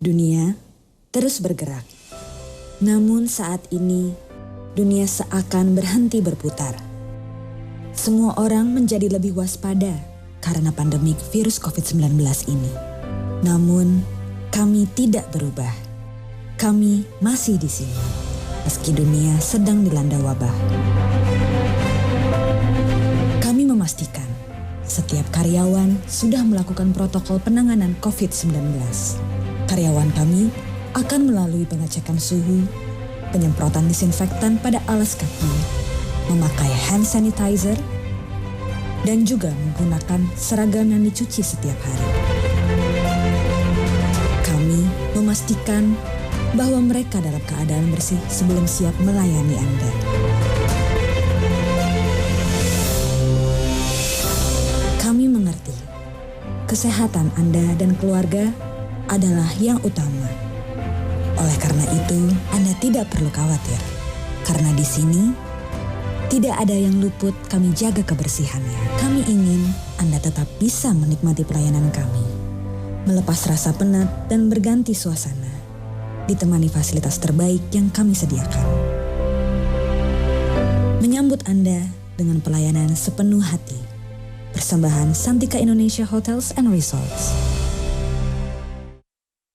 Dunia terus bergerak. Namun saat ini, dunia seakan berhenti berputar. Semua orang menjadi lebih waspada karena pandemik virus COVID-19 ini. Namun, kami tidak berubah. Kami masih di sini, meski dunia sedang dilanda wabah. Kami memastikan setiap karyawan sudah melakukan protokol penanganan COVID-19. Karyawan kami akan melalui pengecekan suhu, penyemprotan disinfektan pada alas kaki, memakai hand sanitizer, dan juga menggunakan seragam yang dicuci setiap hari. Kami memastikan bahwa mereka dalam keadaan bersih sebelum siap melayani Anda. Kami mengerti, kesehatan Anda dan keluarga adalah yang utama. Oleh karena itu, Anda tidak perlu khawatir. Karena di sini, tidak ada yang luput, kami jaga kebersihannya. Kami ingin Anda tetap bisa menikmati pelayanan kami, melepas rasa penat dan berganti suasana, ditemani fasilitas terbaik yang kami sediakan. Menyambut Anda dengan pelayanan sepenuh hati. Persembahan Santika Indonesia Hotels and Resorts.